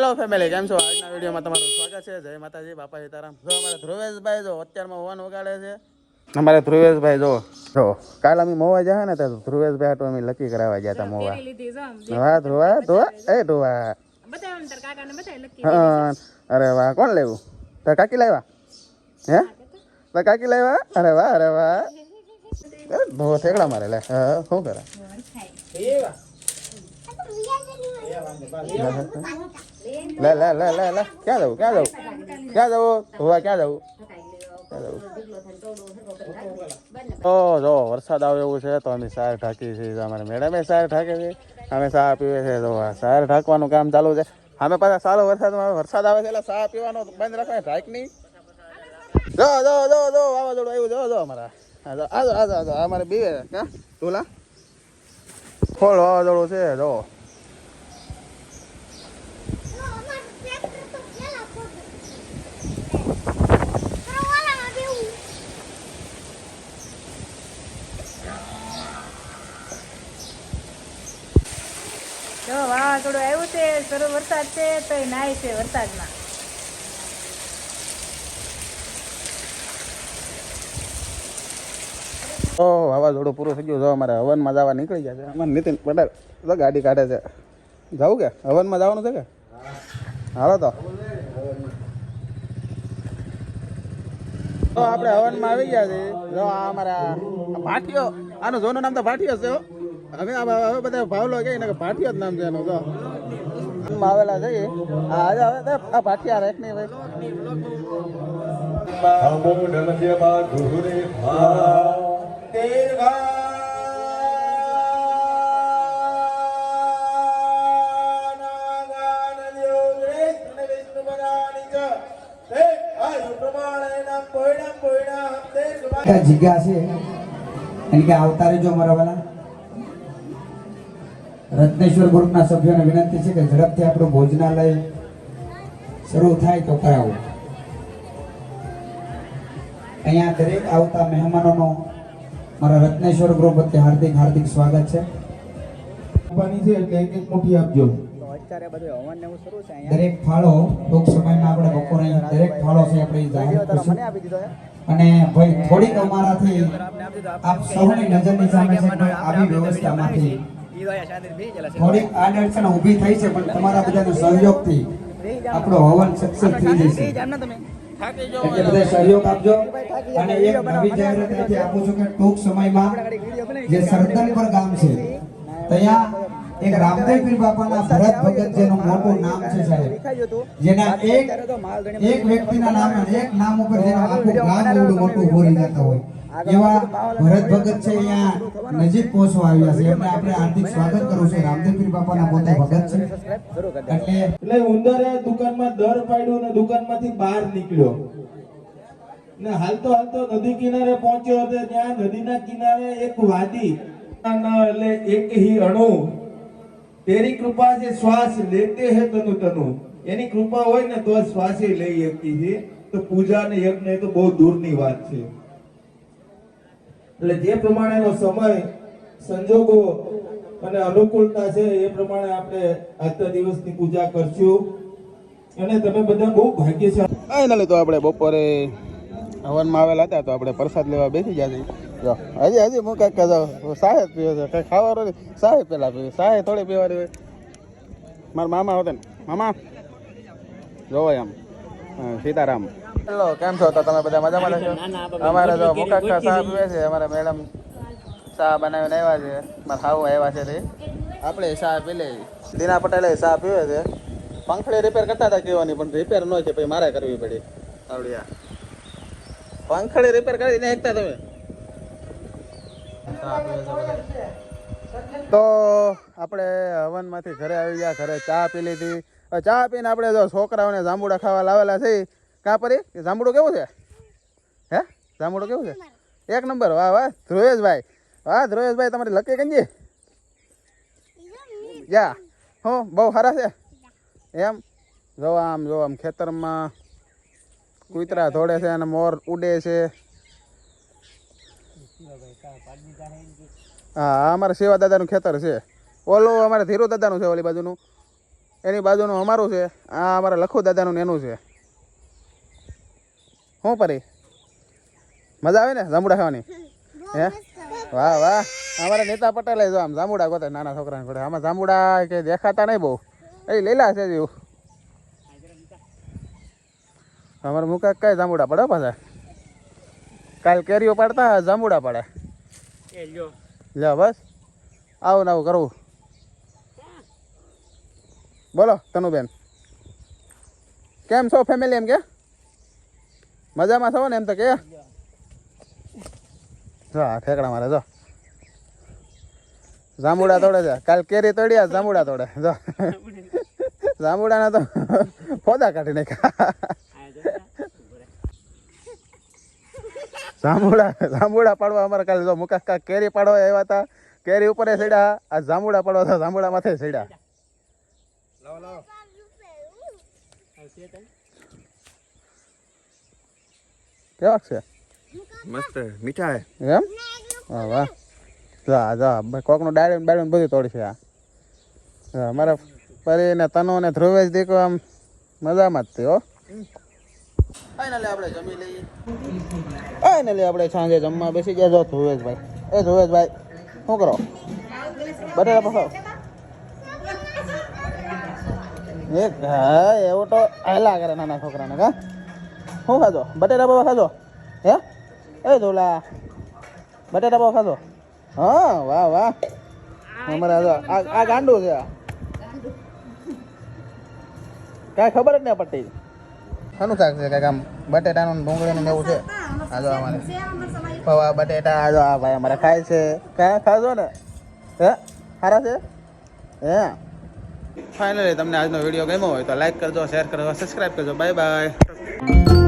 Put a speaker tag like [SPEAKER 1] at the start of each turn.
[SPEAKER 1] Hello family, કેમ છો? આજના વિડીયોમાં તમારું સ્વાગત છે. જય માતાજી, બાપા સીતારામ. જો અમારા ધ્રુવેશભાઈ જો અત્યારમાં હોવાનું વગાડે છે. અમારે ધ્રુવેશભાઈ જો કાલ અમે મોવા જાય ને તો ધ્રુવેશભાઈ હાટું અમે લકી કરાવવા ગયા હતા મોવા. વાહ ધ્રુવા ધ્રુવા એ ધ્રુવા. હા અરે વાહ, કોણ લેવું? તો કાકી લાવ્યા હે? તો કાકી લાવ્યા? અરે વાહ અરે વાહ. ધો થેકડા મારે લે. શું કરે? લે લે લે લે લે ક્યાં જવું ક્યાં જવું ક્યાં જવું ધોવા ક્યાં જવું જો વરસાદ આવે એવું છે તો અમે સાર ઢાંકી છે. અમારે મેડમે સાર ઢાંકે છે, અમે ચા પીવે છે. તો સાર ઢાંકવાનું કામ ચાલુ છે. અમે પાછા સારો વરસાદ આવે છે એટલે ચા પીવાનો બંધ રખાય ઢાંક નહીં. જો જો જો જો વાવાઝોડું આવ્યું જો જો અમારા આજો આજો આજો અમારે બીવે ક્યાં તુલા ખોલ વાવાઝોડું છે જો.
[SPEAKER 2] જો વાવાઝોડું આવ્યું છે, શરૂ વરસાદ છે તો એ નાય છે વરસાદમાં.
[SPEAKER 1] વાવાઝોડું પૂરું થઈ ગયું. જો અમારે હવનમાં જવા નીકળી ગયા છે. અમારે નીતિન પટેલ તો ગાડી કાઢે છે. જવું કે હવનમાં જવાનું છે કે? હાલો તો આપણે હવનમાં આવી ગયા છે. જો આ અમારા ભાટિયો, આનું જોનું નામ તો ભાટિયો છે. હવે હવે બધા ભાવલો કે ભાટિયો જ નામ છે એનું. જો આવેલા છે આજે હવે આ ભાટિયા રેક નહીં ભાઈ.
[SPEAKER 3] જગ્યા છે એની કે આવતા રહેજો અમારા વાલા. રત્નેશ્વર ગ્રુપના સભ્યોને વિનંતી છે કે ઝડપથી આપણું ભોજનાલય શરૂ થાય તો કરાવો. અહીંયા દરેક આવતા મહેમાનોનો મારા રત્નેશ્વર ગ્રુપ વતી હાર્દિક હાર્દિક સ્વાગત છે. એક મોટી આપજો. દરેક ફાળો ટૂંક સમયમાં આપણે બપોરે દરેક ફાળો છે આપણે જાહેર કરશું. અને ભાઈ થોડીક અમારાથી આપ સૌની નજરની સામે છે કે આવી વ્યવસ્થામાંથી થોડીક આડઅડચણ ઊભી થઈ છે, પણ તમારા બધાના સહયોગથી આપણો હવન સક્સેસ થઈ જશે. એટલે બધા સહયોગ આપજો. અને એક નવી જાહેરાત અહીંથી આપું છું કે ટૂંક સમયમાં જે સરદનપર ગામ છે ત્યાં એક રામદેવપીર બાપાના ભરત ભગત જેનું મોટું નામ છે સાહેબ, જેના એક વ્યક્તિના નામે એક નામ ઉપર જેનું આખું ગામ એવડું મોટું ભરી જતા હોય એવા ભરત ભગત છે અહીંયા નજીક પહોંચવા આવ્યા છે. એમને આપણે હાર્દિક સ્વાગત કરું છું. રામદેવપીર બાપાના પોતે ભગત છે.
[SPEAKER 4] એટલે ઉંદરે દુકાનમાં દર પાડ્યું ને દુકાનમાંથી બહાર નીકળ્યો ને હાલતો હાલતો નદી કિનારે પહોંચ્યો હતો. ત્યાં નદીના કિનારે એક વાદી એટલે એક હી અણુ તેરી કૃપા છે શ્વાસ લેતે હે તનુ તનુ. એની કૃપા હોય ને તો શ્વાસે લઈ શકતી છે. તો પૂજા ને યજ્ઞ એ તો બહુ દૂરની વાત છે. એટલે જે પ્રમાણેનો સમય સંજોગો અને અનુકૂળતા છે એ પ્રમાણે આપણે આજના દિવસની પૂજા કરશું. અને તમે બધા બહુ ભાગ્યશાળી.
[SPEAKER 1] ફાઇનલી તો આપણે બપોરે હવનમાં આવેલા હતા તો આપણે પ્રસાદ લેવા બેસી ગયા છીએ. જો હજી હું કાંઈક સાહેબ પીવે છે, કંઈ ખાવાનું નહીં. સાહેબ પેલા પીવે, સાહેબ થોડી પીવાની હોય. મારા મામા હતા ને, મામા જોવો એમ સીતારામ. હેલો, કેમ છો? તો તમે બધા મજામાં છો? અમારે જો મુકાકા ચા પીવે છે. અમારા મેડમ ચા બનાવીને આવ્યા છે. મારા હાવ આવ્યા છે તે આપણે ચા પી લઈ. દીના પટેલે ચા પીવે છે. પંખડી રિપેર કરતા હતા કહેવાની, પણ રિપેર ન છે પછી મારે કરવી પડી. આવડ્યા પંખડી રિપેર કરી ને એકતા તમે. તો આપણે હવનમાંથી ઘરે આવી ગયા. ઘરે ચા પી લીધી. ચા પીને આપણે જો છોકરાઓને જાંબુડા ખાવા લાવેલા છે. કાં પરી જાંબુડું કેવું છે? હે જાંબુડું કેવું છે? એક નંબર. વાહ વાહ ધ્રુવેશભાઈ, વાહ ધ્રુવેશભાઈ, તમારી લકી કંજી યા હું બહુ સારા છે એમ. જો આમ ખેતરમાં કૂતરા દોડે છે અને મોર ઉડે છે. હા અમારે સેવા દાદાનું ખેતર છે. ઓલું અમારે ધીરુ દાદાનું છે ઓલી બાજુનું. એની બાજુનું અમારું છે, આ અમારા લખુ દાદાનું ને એનું છે. શું પરી મજા આવે ને જાંબુડા ખાવાની? હે વાહ વાહ, અમારા નેતા પટેલે જો આમ જાંબુડા ગોતે નાના છોકરાને ગોતે. આમાં જાંબુડા કે દેખાતા નહીં બહુ, એ લીલા છે જેવું. અમારે મુકા કઈ જાંબુડા પડે પાછા, કાલ કેરીઓ પાડતા જાંબુડા પડે. લ્યો બસ આવું ને આવું કરવું. બોલો તનુબેન, કેમ છો ફેમિલી? એમ કે મજામાં છો ને? એમ તો કે જો આ ઠેકડા મારે જો જાંબુડા તોડે છે. કાલ કેરી તોડ્યા, જાંબુડા તોડે. જો જાંબુડાના તો ફોદા કાઢી નાખ્યા. જાંબુડા પાડવા અમારે કાલે જો મુકા કેરી પાડવા આવ્યા હતા, કેરી ઉપર ચડ્યા. આ જાંબુડા પાડવા હતા, જાંબુડા માથે ચડ્યા. કેવા છે?
[SPEAKER 5] મસ્ત મીઠા હે
[SPEAKER 1] એમ? હા વાહ. જા જા કોકનું ડાળીને બાળીને બધું તોડી છે. આ અમારા પરીને તનો ને ધ્રુવેશ દીકો આમ મજામાં જ તે હો. ફાઇનલી આપણે જમી લઈએ. ફાઇનલી આપણે સાંજે જમવા બેસી ગયા. જો ધ્રુવેશભાઈ, એ ધ્રુવેશભાઈ શું કરો? બટેટા પકાવો. એક હા એવું તો હેલા કરે નાના છોકરાને. કા શું ખાધો? બટેટા પૌવા ખાધો? હે એ ધોલા બટેટા પૌવા ખાધો? હા વાહ વાહ. અમારે આ ગાંડું છે. કાંઈ ખબર જ નહીં પડતી. શાનું શાક છે? કાંઈક આમ બટેટાનું ડુંગળીનું એવું છે. આ જો અમારે પૌવા બટેટા. આ જો આ ભાઈ અમારે ખાય છે. કાંઈ ખાધો ને? હે સારા છે? હે ફાઇનલી તમને આજનો વિડીયો ગમ્યો હોય તો લાઈક કરજો, શેર કરજો, સબસ્ક્રાઈબ કરજો. Bye bye.